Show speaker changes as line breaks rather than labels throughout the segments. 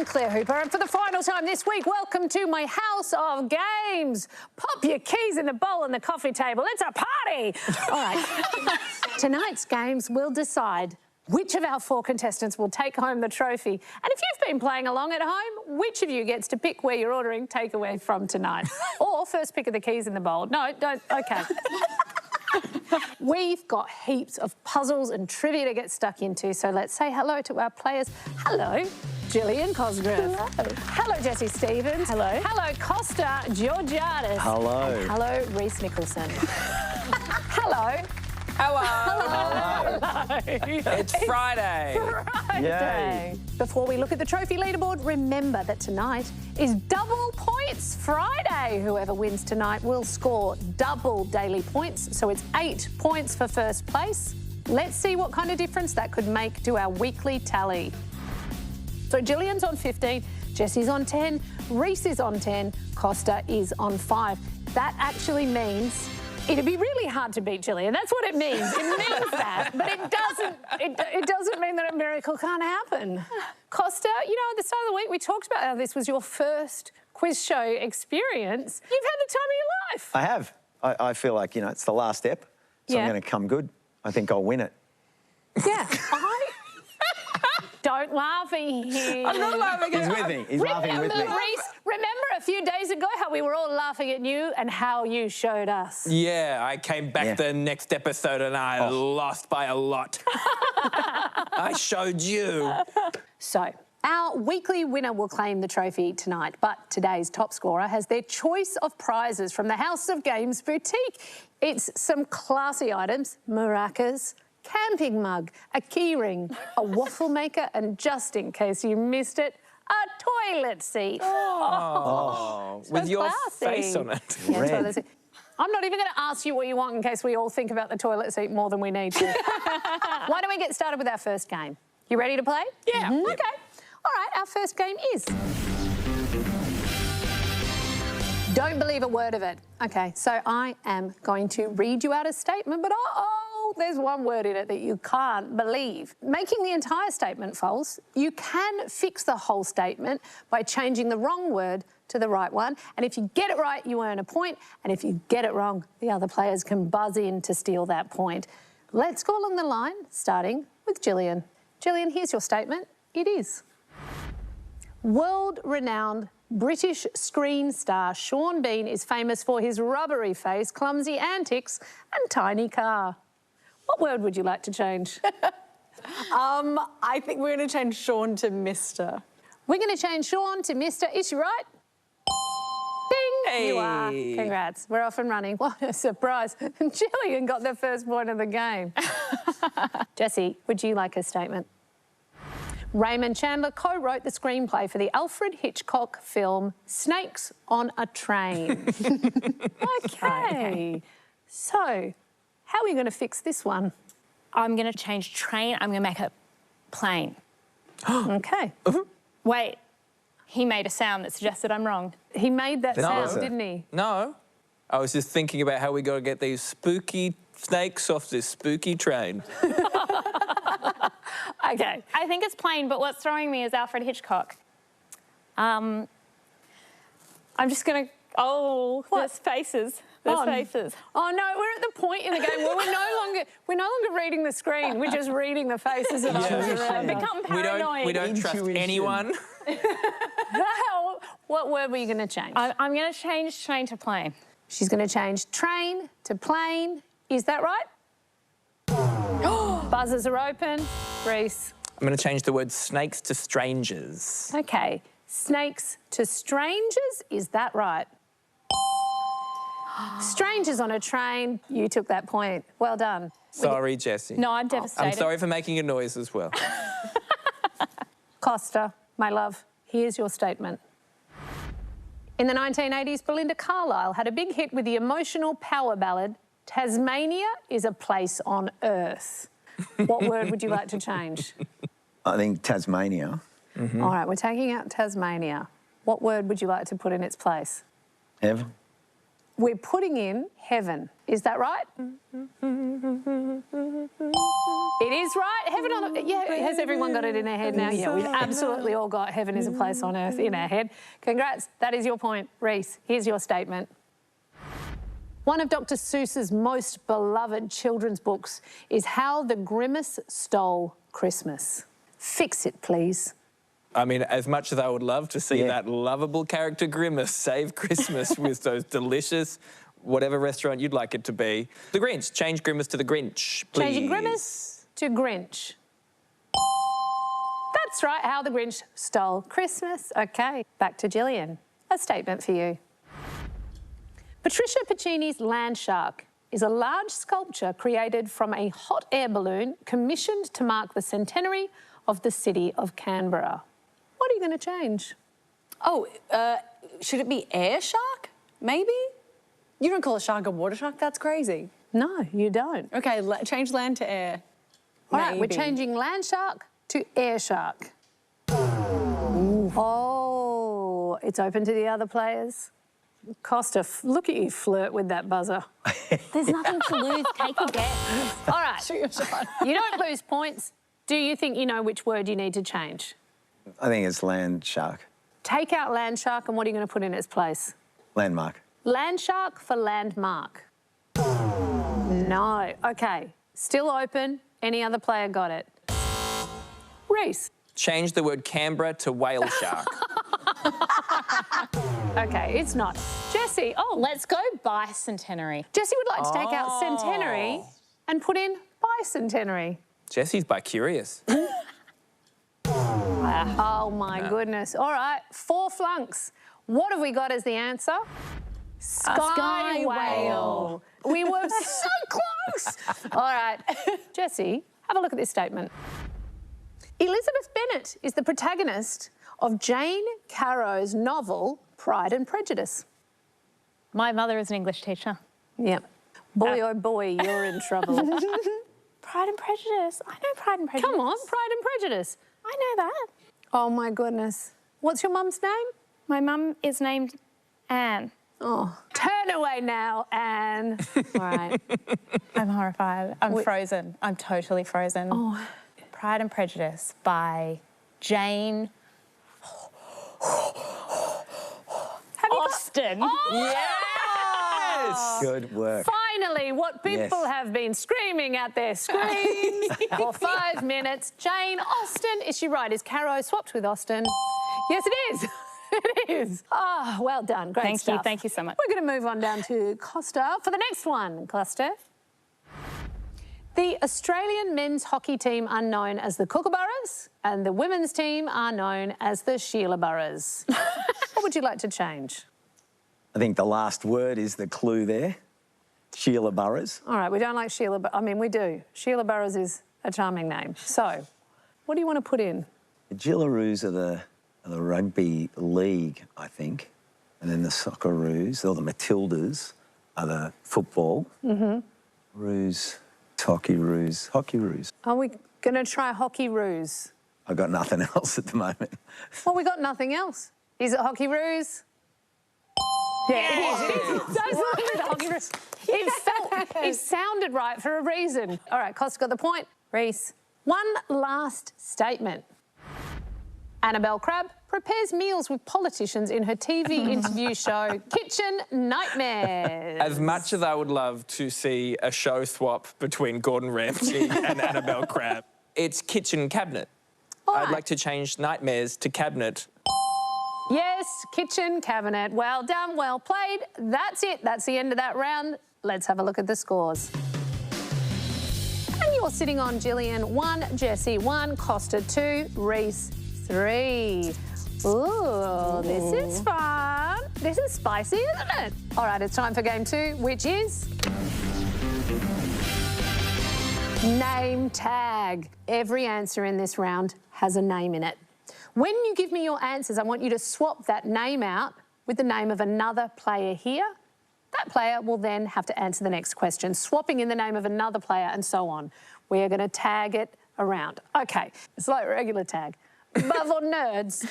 Claire Hooper, and for the final time this week, welcome to my house of games. Pop your keys in the bowl on the coffee table. It's a party. All right. Tonight's games will decide which of our 4 contestants will take home the trophy. And if you've been playing along at home, which of you gets to pick where you're ordering takeaway from tonight? Or first pick of the keys in the bowl. No, don't. OK. We've got heaps of puzzles and trivia to get stuck into, so let's say hello to our players. Hello, Gillian Cosgrove. Hello. Hello, Jessie Stevens. Hello. Hello, Costa Georgiadis.
Hello.
And hello, Reese Nicholson. Hello.
Hello.
Hello.
It's Friday.
Friday. Before we look at the trophy leaderboard, remember that tonight is Double Points Friday. Whoever wins tonight will score double daily points, so it's 8 points for first place. Let's see what kind of difference that could make to our weekly tally. So Gillian's on 15, Jessie's on 10, Reese is on 10, Costa is on 5. That actually means it'd be really hard to beat Gillian. That's what it means. It means that, but it doesn't mean that a miracle can't happen. Costa, you know, at the start of the week, we talked about how this was your first quiz show experience. You've had the time of your life.
I have. I feel like, you know, it's the last step, so I'm going to come good. I think I'll win it.
Yeah. Don't laugh here.
I'm not laughing at
He's with me. He's laughing with me.
Reese, remember a few days ago how we were all laughing at you and how you showed us?
Yeah, I came back the next episode and I lost by a lot. I showed you.
So, our weekly winner will claim the trophy tonight, but today's top scorer has their choice of prizes from the House of Games boutique. It's some classy items, maracas, camping mug, a keyring, a waffle maker, and just in case you missed it, a toilet seat.
Oh,
so
with your
classy.
face on it.
Yeah, toilet seat. I'm not even going to ask you what you want in case we all think about the toilet seat more than we need to. Why don't we get started with our first game? You ready to play?
Yeah.
OK. All right, our first game is... Don't believe a word of it. OK, so I am going to read you out a statement, but there's one word in it that you can't believe. Making the entire statement false, you can fix the whole statement by changing the wrong word to the right one. And if you get it right, you earn a point. And if you get it wrong, the other players can buzz in to steal that point. Let's go along the line, starting with Gillian. Gillian, here's your statement. It is. World-renowned British screen star Sean Bean is famous for his rubbery face, clumsy antics and tiny car. What word would you like to change?
I think we're going to change Sean to Mr.
We're going to change Sean to Mr. Is she right? Ding!
Hey.
You are. Congrats. We're off and running. What a surprise. Gillian got the first point of the game. Jessie, would you like a statement? Raymond Chandler co-wrote the screenplay for the Alfred Hitchcock film Snakes on a Train. OK. So, how are you going to fix this one?
I'm going to change train. I'm going to make it plane.
OK.
Wait, he made a sound that suggested I'm wrong.
He made that sound, didn't he?
No. I was just thinking about how we got to get these spooky snakes off this spooky train.
OK.
I think it's plane, but what's throwing me is Alfred Hitchcock. I'm just going to... Oh, there's faces. There's faces.
Oh no, we're at the point in the game where we're no longer reading the screen. We're just reading the faces of others around us.
Become paranoid.
We don't trust anyone.
What word were you going to change?
I'm going to change train to plane.
She's going to change train to plane. Is that right? Buzzers are open. Reese.
I'm going to change the word snakes to strangers.
OK. Snakes to strangers. Is that right? Strangers on a train. You took that point. Well done.
Sorry, Jessie.
No, I'm devastated.
I'm sorry for making a noise as well.
Costa, my love, here's your statement. In the 1980s, Belinda Carlisle had a big hit with the emotional power ballad, Tasmania is a Place on Earth. What word would you like to change?
I think Tasmania.
All right, we're taking out Tasmania. What word would you like to put in its place?
Heaven.
We're putting in heaven. Is that right? It is right. Heaven on the... Yeah, has everyone got it in their head now? Yeah, we've absolutely all got heaven is a place on earth in our head. Congrats. That is your point. Reese, here's your statement. One of Dr. Seuss's most beloved children's books is How the Grimace Stole Christmas. Fix it, please.
I mean, as much as I would love to see that lovable character Grimace save Christmas with those delicious, whatever restaurant you'd like it to be. The Grinch. Change Grimace to the Grinch, please.
Changing Grimace to Grinch. That's right, How the Grinch Stole Christmas. OK, back to Gillian. A statement for you. Patricia Puccini's Land Shark is a large sculpture created from a hot air balloon commissioned to mark the centenary of the city of Canberra. What are you going to change?
Oh, should it be air shark? Maybe? You don't call a shark a water shark? That's crazy.
No, you don't.
Okay, change land to air.
All right, we're changing land shark to air shark. Ooh. Oh, it's open to the other players. Costa, look at you flirt with that buzzer.
There's nothing to lose. Take a guess.
All right. Shoot your shot. You don't lose points. Do you think you know which word you need to change?
I think it's land shark.
Take out land shark, and what are you going to put in its place?
Landmark.
Land shark for landmark. No. OK. Still open. Any other player got it? Reese.
Change the word Canberra to whale shark.
OK, it's not. Jessie. Oh,
Let's go bicentenary.
Jessie would like to take out centenary and put in bicentenary.
Jessie's bi-curious.
Oh, my goodness. All right, 4 flunks. What have we got as the answer? Sky whale. We were so close. All right, Jessie, have a look at this statement. Elizabeth Bennet is the protagonist of Jane Carrow's novel Pride and Prejudice.
My mother is an English teacher.
Yep. Boy, oh boy, you're in trouble.
Pride and Prejudice. I know Pride and Prejudice.
Come on, Pride and Prejudice.
I know that.
Oh, my goodness. What's your mum's name?
My mum is named Anne.
Oh, turn away now, Anne. All right.
I'm horrified. I'm frozen. I'm totally frozen.
Oh.
Pride and Prejudice by Jane Austen.
Yes!
Good work.
Finally, what people have been screaming at their screens for 5 minutes. Jane Austen. Is she right? Is Carrow swapped with Austen? Yes, it is. It is. Ah, well done. Great stuff.
Thank you so much.
We're going to move on down to Costa for the next one. Costa. The Australian men's hockey team are known as the Kookaburras and the women's team are known as the Sheila-burras. What would you like to change?
I think the last word is the clue there. Sheila-burras.
All right, we don't like Sheila, but I mean, we do. Sheila-burras is a charming name. So, what do you want to put in?
The Gillaroos are the rugby league, I think. And then the Socceroos, or the Matildas, are the football. Mm-hmm. Roos, Hockey-roos. Hockey-roos.
Are we going to try Hockey-roos?
I've got nothing else at the moment.
Well, we got nothing else. Is it Hockey-roos? Yeah, it is. Absolutely the Hockey-roos. It sounded right for a reason. All right, Costa got the point. Reese. One last statement. Annabelle Crabb prepares meals with politicians in her TV interview show, Kitchen Nightmares.
As much as I would love to see a show swap between Gordon Ramsay and Annabelle Crabb, it's Kitchen Cabinet. I'd like to change Nightmares to Cabinet.
Yes, Kitchen Cabinet. Well done, well played. That's it. That's the end of that round. Let's have a look at the scores. And you're sitting on Gillian 1, Jessie 1, Costa 2, Reese 3. Ooh, this is fun. This is spicy, isn't it? All right, it's time for game 2, which is name tag. Every answer in this round has a name in it. When you give me your answers, I want you to swap that name out with the name of another player here. That player will then have to answer the next question, swapping in the name of another player and so on. We are going to tag it around. OK, it's like regular tag. But for nerds.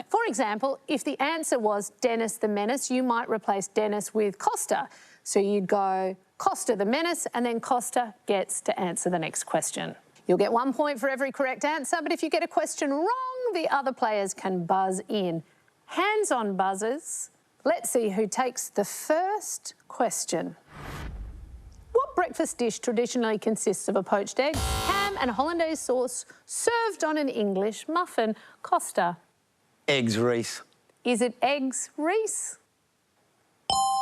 For example, if the answer was Dennis the Menace, you might replace Dennis with Costa. So you'd go Costa the Menace, and then Costa gets to answer the next question. You'll get 1 point for every correct answer, but if you get a question wrong, the other players can buzz in. Hands on buzzers. Let's see who takes the first question. What breakfast dish traditionally consists of a poached egg, ham and hollandaise sauce served on an English muffin? Costa.
Eggs, Reese.
Is it eggs, Reese?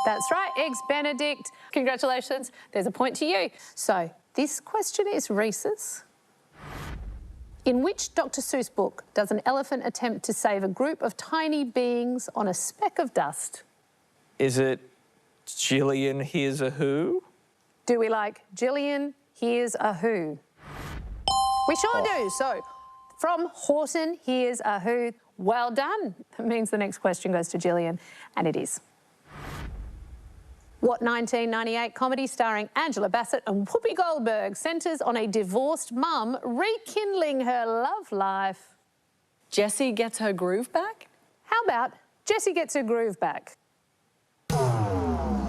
That's right, eggs Benedict. Congratulations, there's a point to you. So this question is Reese's. In which Dr. Seuss book does an elephant attempt to save a group of tiny beings on a speck of dust?
Is it Gillian Here's a Who?
Do we like Gillian Here's a Who? We sure do. So from Horton Here's a Who. Well done. That means the next question goes to Gillian, and it is. What 1998 comedy starring Angela Bassett and Whoopi Goldberg centres on a divorced mum rekindling her love life?
Jessie Gets Her Groove Back?
How about Jessie Gets Her Groove Back?
That's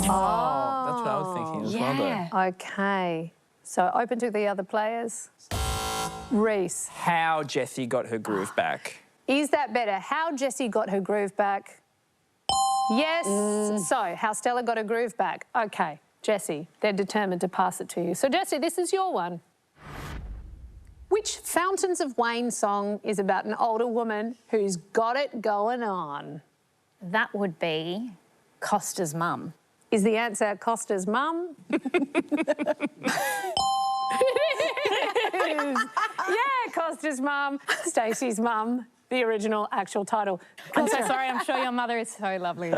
what I was thinking as well, though.
OK. So open to the other players. Reese.
How Jessie got her groove back.
Is that better? How Jessie got her groove back? Yes. So, how Stella got her groove back. OK, Jessie, they're determined to pass it to you. So, Jessie, this is your one. Which Fountains of Wayne song is about an older woman who's got it going on?
That would be Costa's mum.
Is the answer Costa's mum? Yeah, Costa's mum. Stacey's mum. The original actual title.
I'm so sorry, I'm sure your mother is so lovely.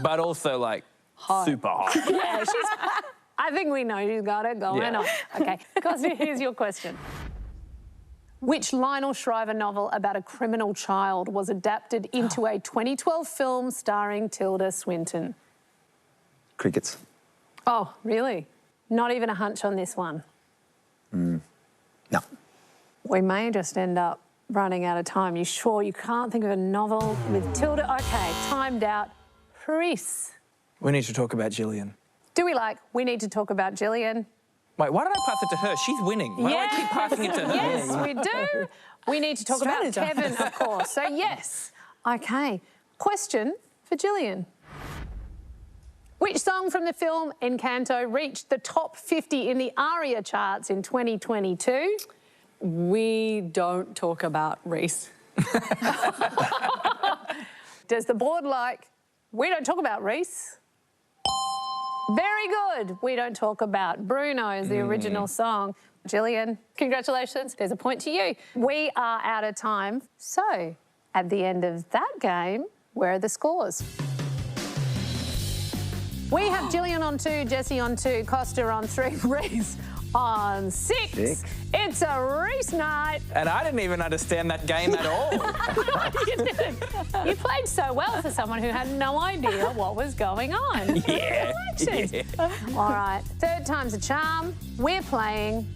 But also, like, super hot.
Yeah, I think we know she's got it going on. OK, Costa, here's your question. Which Lionel Shriver novel about a criminal child was adapted into a 2012 film starring Tilda Swinton?
Crickets.
Oh, really? Not even a hunch on this one?
No.
We may just end up running out of time. You sure you can't think of a novel with Tilda? OK, timed out. Reese.
We need to talk about Gillian.
Do we we need to talk about Gillian?
Wait, why did I pass it to her? She's winning. Why do I keep passing it to her?
Yes, we do. We need to talk about Kevin, of course. So, yes. OK. Question for Gillian. Which song from the film Encanto reached the top 50 in the ARIA charts in 2022?
We don't talk about Reese.
Does the board we don't talk about Reese? Very good. We don't talk about Bruno is the original song. Gillian, congratulations. There's a point to you. We are out of time. So, at the end of that game, where are the scores? We have Gillian on 2, Jessie on 2, Costa on 3, Reese on 6. It's a Reese night.
And I didn't even understand that game at all.
You didn't. You played so well for someone who had no idea what was going on.
Yeah.
Congratulations. All right, third time's a charm. We're playing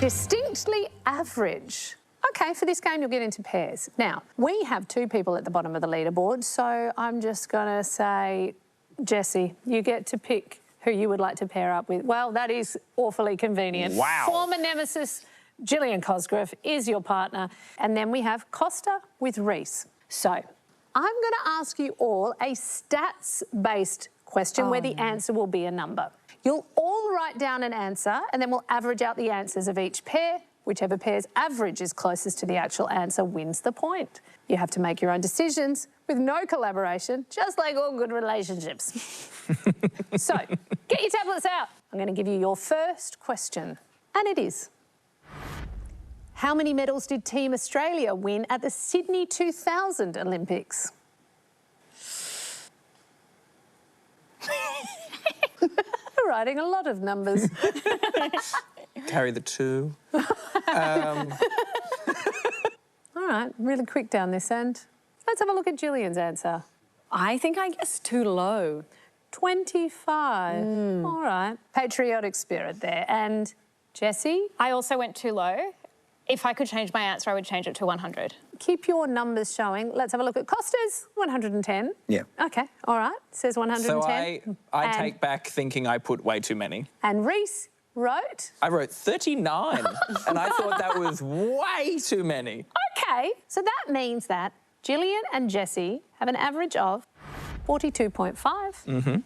Distinctly Average. OK, for this game, you'll get into pairs. Now, we have 2 people at the bottom of the leaderboard, so I'm just going to say, Jessie, you get to pick who you would like to pair up with. Well, that is awfully convenient.
Wow.
Former nemesis Gillian Cosgrove is your partner. And then we have Costa with Reese. So I'm going to ask you all a stats-based question where the answer will be a number. You'll all write down an answer and then we'll average out the answers of each pair. Whichever pair's average is closest to the actual answer wins the point. You have to make your own decisions with no collaboration, just like all good relationships. So, get your tablets out. I'm going to give you your first question. And it is, how many medals did Team Australia win at the Sydney 2000 Olympics? We're writing a lot of numbers.
Carry the 2.
All right, really quick down this end. Let's have a look at Gillian's answer.
I think I guessed too low.
25. All right. Patriotic spirit there. And Jessie?
I also went too low. If I could change my answer, I would change it to 100.
Keep your numbers showing. Let's have a look at Costa's 110.
Yeah.
Okay, all right. Says 110.
So I
And-
take back thinking I put way too many.
And Reese wrote.
I wrote 39 and I thought that was way too many.
Okay, so that means that Gillian and Jessie have an average of 42.5. Mm-hmm.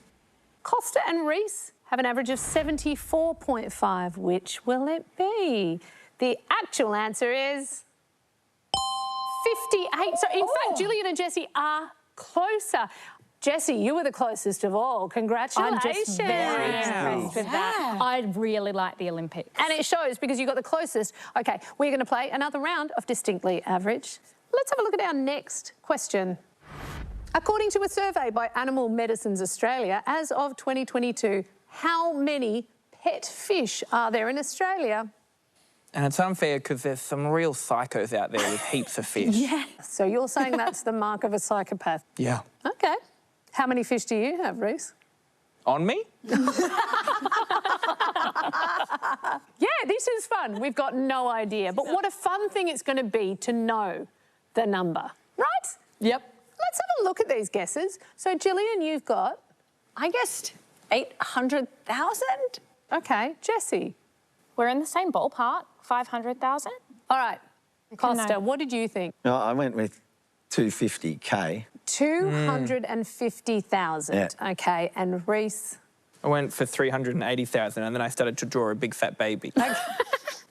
Costa and Reese have an average of 74.5. Which will it be? The actual answer is 58. So, in fact, Gillian and Jessie are closer. Jessie, you were the closest of all. Congratulations.
I'm just very impressed with that. I really like the Olympics.
And it shows because you got the closest. Okay, we're going to play another round of Distinctly Average. Let's have a look at our next question. According to a survey by Animal Medicines Australia, as of 2022, how many pet fish are there in Australia?
And it's unfair because there's some real psychos out there with heaps of fish.
So you're saying that's the mark of a psychopath?
Yeah.
Okay. How many fish do you have, Reese?
On me?
Yeah, this is fun. We've got no idea. But what a fun thing it's going to be to know the number, right?
Yep.
Let's have a look at these guesses. So, Gillian, you've got...
I guessed 800,000.
Okay, Jessie.
We're in the same ballpark, 500,000.
All right, Costa,
know.
what did you think?
No, I went with 250K.
250,000.
Yeah.
Okay, and Reese?
I went for 380,000 and then I started to draw a big fat baby.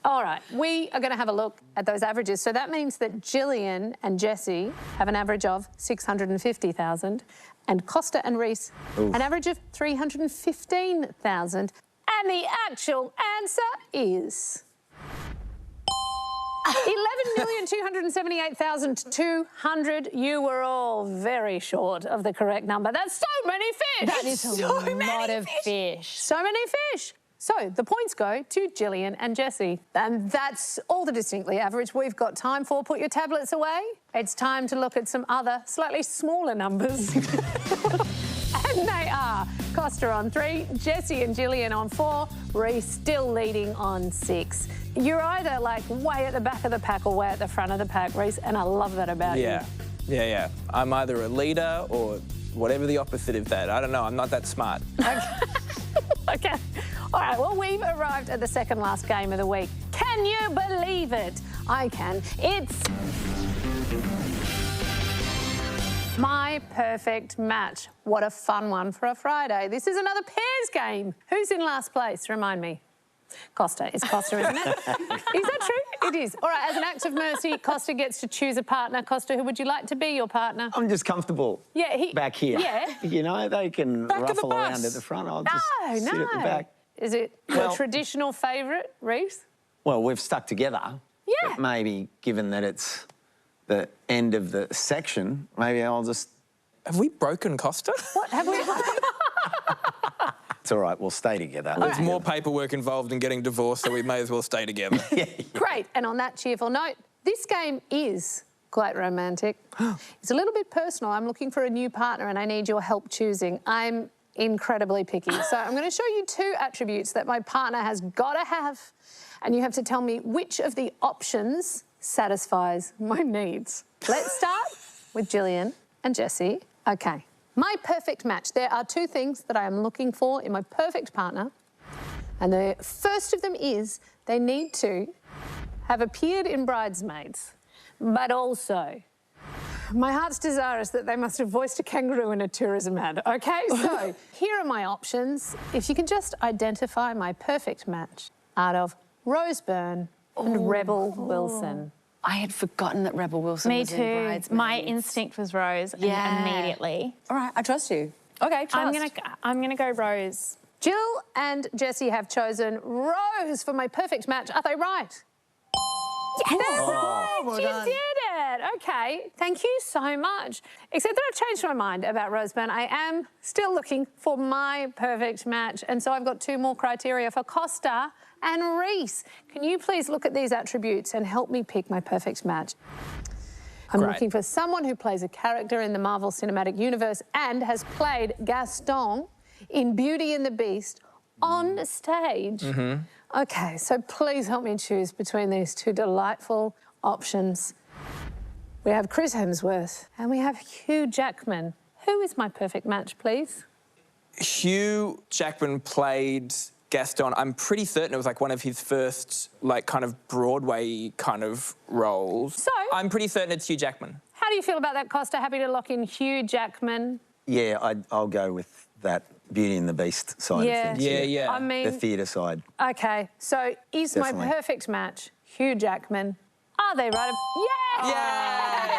All right, we are going to have a look at those averages. So that means that Gillian and Jessie have an average of 650,000 and Costa and Reese an average of 315,000. And the actual answer is 11,278,200. You were all very short of the correct number. That's so many fish.
That is a lot of fish.
So many fish. So the points go to Gillian and Jessie. And that's all the Distinctly Average we've got time for. Put your tablets away. It's time to look at some other slightly smaller numbers. And they are Costa on 3, Jessie and Gillian on 4, Reese still leading on 6. You're either like way at the back of the pack or way at the front of the pack, Reese, and I love that about you.
Yeah. I'm either a leader or whatever the opposite of that. I don't know, I'm not that smart.
Okay. All right, well, we've arrived at the second last game of the week. Can you believe it? I can. It's My Perfect Match. What a fun one for a Friday. This is another pairs game. Who's in last place? Remind me. Costa. It's Costa, isn't it? Is that true? It is. All right, as an act of mercy, Costa gets to choose a partner. Costa, who would you like to be your partner?
I'm just comfortable back here.
Yeah.
You know, they can
Back of the
ruffle
bus.
around at the front. I'll just sit
No.
at the back.
Is it your
Well-
traditional favourite, Reese?
Well, we've stuck together.
Yeah.
But maybe, given that it's the end of the section, maybe I'll just...
Have we broken Costa?
What have we?
It's all right, we'll stay together.
There's more paperwork involved in getting divorced, so we may as well stay together.
Great. And on that cheerful note, this game is quite romantic. It's a little bit personal. I'm looking for a new partner and I need your help choosing. I'm incredibly picky. So I'm going to show you 2 attributes that my partner has got to have, and you have to tell me which of the options satisfies my needs. Let's start with Gillian and Jessie. Okay. My perfect match. There are 2 things that I am looking for in my perfect partner. And the first of them is they need to have appeared in Bridesmaids, but also my heart's desire is that they must have voiced a kangaroo in a tourism ad. Okay, so here are my options. If you can just identify my perfect match out of Rose Byrne and Rebel Wilson.
I had forgotten that Rebel Wilson
Me
was in
too.
Bridesmaids.
My instinct was Rose immediately.
All right, I trust you. Okay, trust.
I'm gonna go Rose.
Jill and Jessie have chosen Rose for my perfect match. Are they right? Yes! They're right!
well
You
done.
did it! Okay, thank you so much. Except that I've changed my mind about Rose Byrne. I am still looking for my perfect match, and so I've got 2 more criteria for Costa and Reese. Can you please look at these attributes and help me pick my perfect match? I'm
Great.
looking for someone who plays a character in the Marvel Cinematic Universe and has played Gaston in Beauty and the Beast on stage. Okay, so please help me choose between these two delightful options. We have Chris Hemsworth and we have Hugh Jackman. Who is my perfect match, please?
Hugh Jackman played Gaston. I'm pretty certain it was like one of his first, like, kind of Broadway kind of roles.
So?
I'm pretty certain it's Hugh Jackman.
How do you feel about that, Costa? Happy to lock in Hugh Jackman?
Yeah, I'll go with that Beauty and the Beast side of things.
Yeah.
I mean,
The theatre side.
okay, so is
Definitely.
my perfect match Hugh Jackman? Are they right?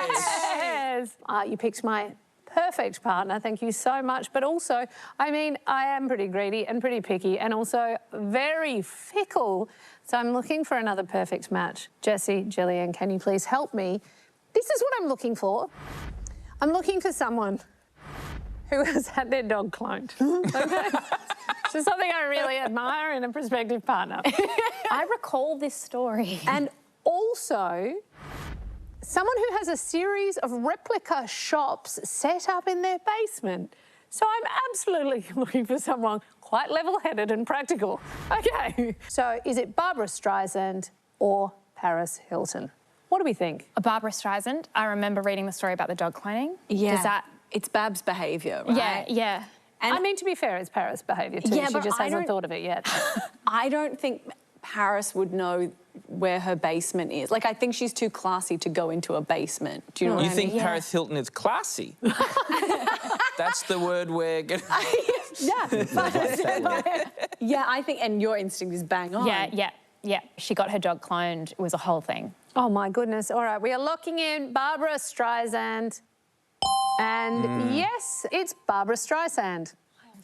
Yes! You picked my perfect partner. Thank you so much. But also, I mean, I am pretty greedy and pretty picky and also very fickle. So I'm looking for another perfect match. Jessie, Gillian, can you please help me? This is what I'm looking for. I'm looking for someone who has had their dog cloned. Okay? So something I really admire in a prospective partner.
I recall this story.
And also, someone who has a series of replica shops set up in their basement. So I'm absolutely looking for someone quite level-headed and practical. Okay. So is it Barbara Streisand or Paris Hilton? What do we think?
Barbara Streisand, I remember reading the story about the dog cloning.
Yeah.
Does that...
It's Bab's behaviour, right?
Yeah.
And
I mean, to be fair, it's Paris' behaviour too.
Yeah,
she
but
just
I
hasn't
don't-
thought of it yet.
I don't think Paris would know where her basement is. Like, I think she's too classy to go into a basement. Do you know what
You
I
think
mean?
Paris Hilton is classy? That's the word we're going to...
Yeah, I think, and your instinct is bang on.
Yeah. She got her dog cloned. It was a whole thing.
Oh, my goodness. All right, we are locking in Barbara Streisand. And yes, it's Barbara Streisand.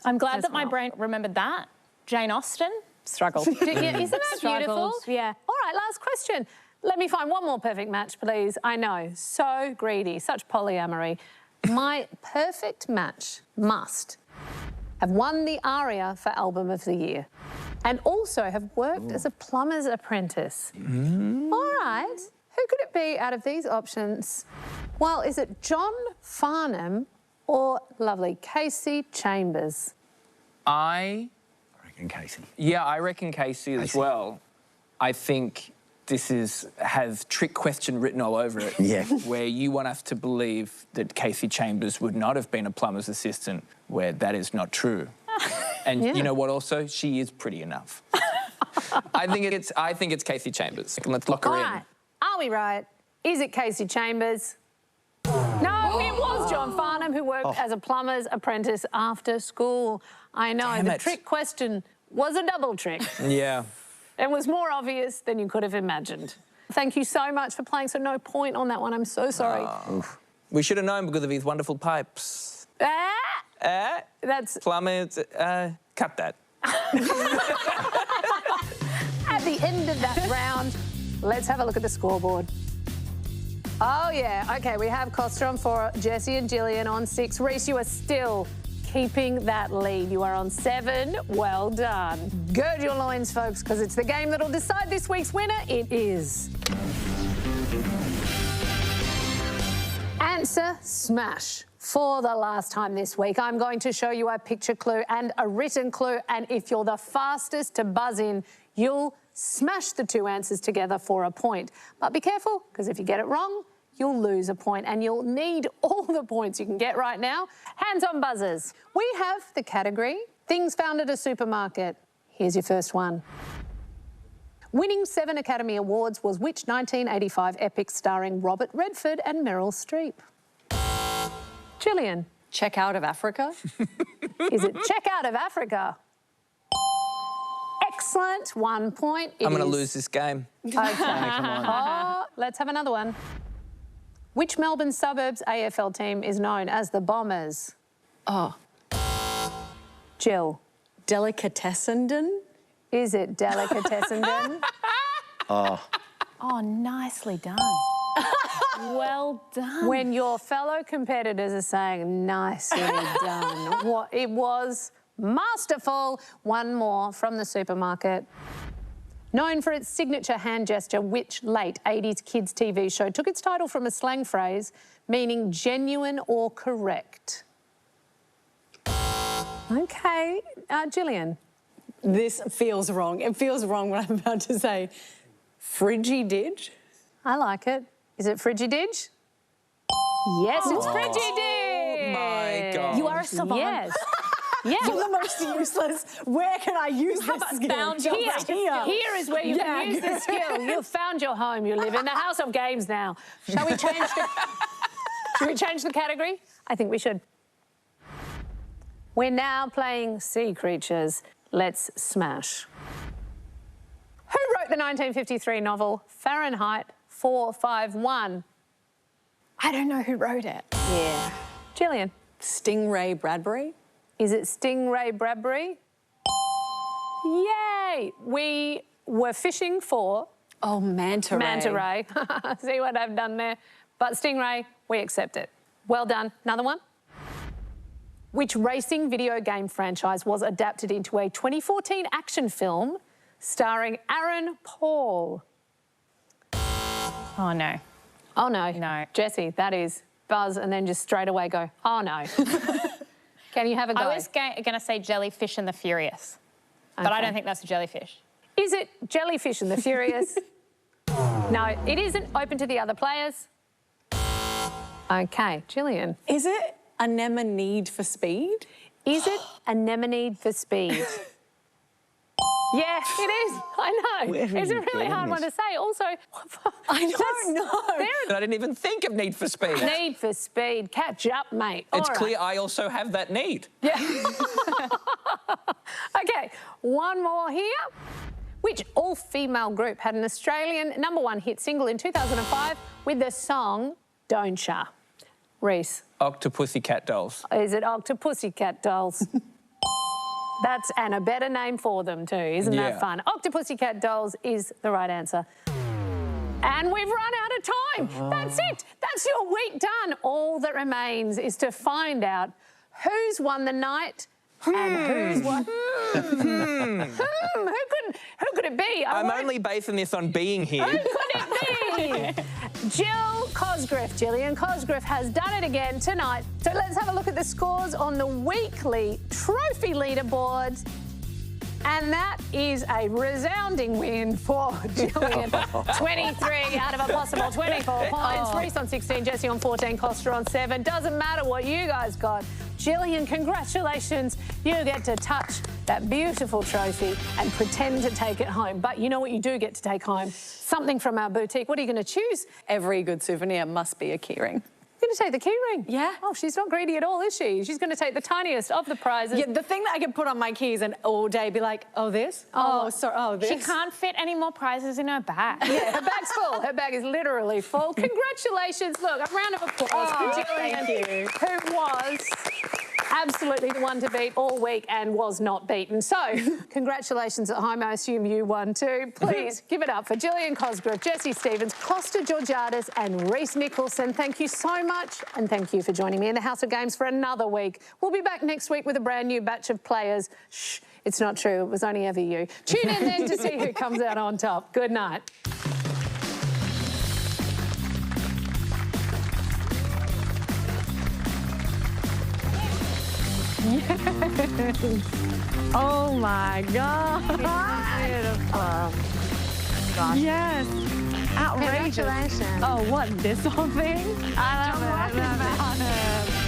I'm glad
As
that my
well.
brain remembered that. Jane Austen, struggle.
Yeah, isn't that beautiful?
Struggles, yeah.
All right, last question. Let me find one more perfect match, please. I know, so greedy, such polyamory. My perfect match must have won the ARIA for Album of the Year and also have worked as a plumber's apprentice. All right, who could it be out of these options? Well, is it John Farnham or lovely Casey Chambers?
I
reckon Casey.
reckon Casey as
Casey.
well. I think this has trick question written all over it.
Yeah.
Where you want us to believe that Casey Chambers would not have been a plumber's assistant, where that is not true. And
Yeah.
you know what? Also, she is pretty enough. I think it's Casey Chambers. Let's lock her
All
in.
right, are we right? Is it Casey Chambers? No, it was John Farnham who worked as a plumber's apprentice after school. I know,
Damn
the
it.
trick question was a double trick.
Yeah.
It was more obvious than you could have imagined. Thank you so much for playing, so no point on that one. I'm so sorry.
We should have known because of his wonderful pipes.
That's
Plumbers, cut that.
at the end of that round. Let's have a look at the scoreboard. Oh, yeah. OK, we have Costa on 4, Jessie and Gillian on 6. Reece, you are still keeping that lead. You are on 7. Well done. Gird your loins, folks, because it's the game that'll decide this week's winner. It is Answer Smash. For the last time this week, I'm going to show you a picture clue and a written clue, and if you're the fastest to buzz in, you'll smash the two answers together for a point. But be careful, because if you get it wrong, you'll lose a point, and you'll need all the points you can get right now. Hands on buzzers. We have the category Things Found at a Supermarket. Here's your first one. Winning 7 Academy Awards was which 1985 epic starring Robert Redford and Meryl Streep? Gillian,
Check Out of Africa.
is it Check Out of Africa? Excellent, 1 point.
I'm going to lose this game.
Okay. Oh, let's have another one. Which Melbourne suburbs AFL team is known as the Bombers?
Oh,
Jill,
Delicatessenden.
is it Delicatessenden?
Oh, nicely done. Well done.
When your fellow competitors are saying nicely done, what it was masterful. One more from the supermarket. Known for its signature hand gesture, which late 80s kids TV show took its title from a slang phrase meaning genuine or correct? Okay, Gillian.
This feels wrong. It feels wrong what I'm about to say. Frigididge?
I like it. Is it Frigididge? Yes, it's Frigididge.
Oh my God.
You are a savant.
Yes. Yeah.
You're the most useless. Where can I use this skill?
found
Just
your
Here is where you can use
good.
this skill. You've found your home. You live in the house of games now. Shall we change the... Should we change the category? I think we should. We're now playing sea creatures. Let's smash. Who wrote the 1953 novel Fahrenheit 451?
I don't know who wrote it.
Yeah. Gillian.
Stingray Bradbury?
Is it Stingray Bradbury? Yay! We were fishing for
Oh, Manta Ray.
Manta Ray. See what I've done there? But Stingray, we accept it. Well done. Another one. Which racing video game franchise was adapted into a 2014 action film starring Aaron Paul?
Oh, no.
Oh, no.
No.
Jessie, that is buzz and then just straight away go, oh, no. Can you have a go?
I was going to say Jellyfish and the Furious, but I
Okay.
don't think that's a jellyfish.
Is it Jellyfish and the Furious? No, it isn't. Open to the other players. Okay, Gillian.
Is it Anemone Need for Speed?
Is it Anemone for Speed? Yeah, it is. I know.
Where are
It's a
you
really
getting
hard one to
this?
say. Also,
I don't know.
I didn't even think of Need for Speed.
Need for Speed. Catch up, mate.
It's
All right.
clear I also have that need.
Okay, one more here. Which all-female group had an Australian #1 hit single in 2005 with the song Don't Ya? Reese,
Octopussycat Dolls.
is it Octopussycat Dolls? That's, and a better name for them too, isn't
Yeah.
that fun? Octopussycat Dolls is the right answer. And we've run out of time. That's it. That's your week done. All that remains is to find out who's won the night and who's won. Who could it be?
I'm only basing this on being here.
Who could it be? Jill Cosgriff. Gillian Cosgriff has done it again tonight. So let's have a look at the scores on the weekly trophy leaderboards. And that is a resounding win for Gillian. 23 out of a possible 24 points. Reese on 16, Jessie on 14, Costa on 7. Doesn't matter what you guys got. Gillian, congratulations. You get to touch that beautiful trophy and pretend to take it home. But you know what you do get to take home? Something from our boutique. What are you going to choose?
Every good souvenir must be a keyring.
You're going to take the key ring?
Yeah.
Oh, she's not greedy at all, is she? She's going to take the tiniest of the prizes.
Yeah, the thing that I can put on my keys and all day be like, oh, this? Oh, sorry, oh, this?
She can't fit any more prizes in her bag.
Yeah, her bag's full. Her bag is literally full. Congratulations. Look, a round of applause for Gillian,
thank you.
who was absolutely the one to beat all week and was not beaten. So, congratulations at home. I assume you won too. Please give it up for Gillian Cosgrove, Jessie Stevens, Costa Georgiadis and Reese Nicholson. Thank you so much, and thank you for joining me in the House of Games for another week. We'll be back next week with a brand new batch of players. Shh, it's not true. It was only ever you. Tune in then to see who comes out on top. Good night.
Oh my God.
Beautiful.
Yes. Outrageous.
Congratulations.
Oh, what, this whole thing? I love it.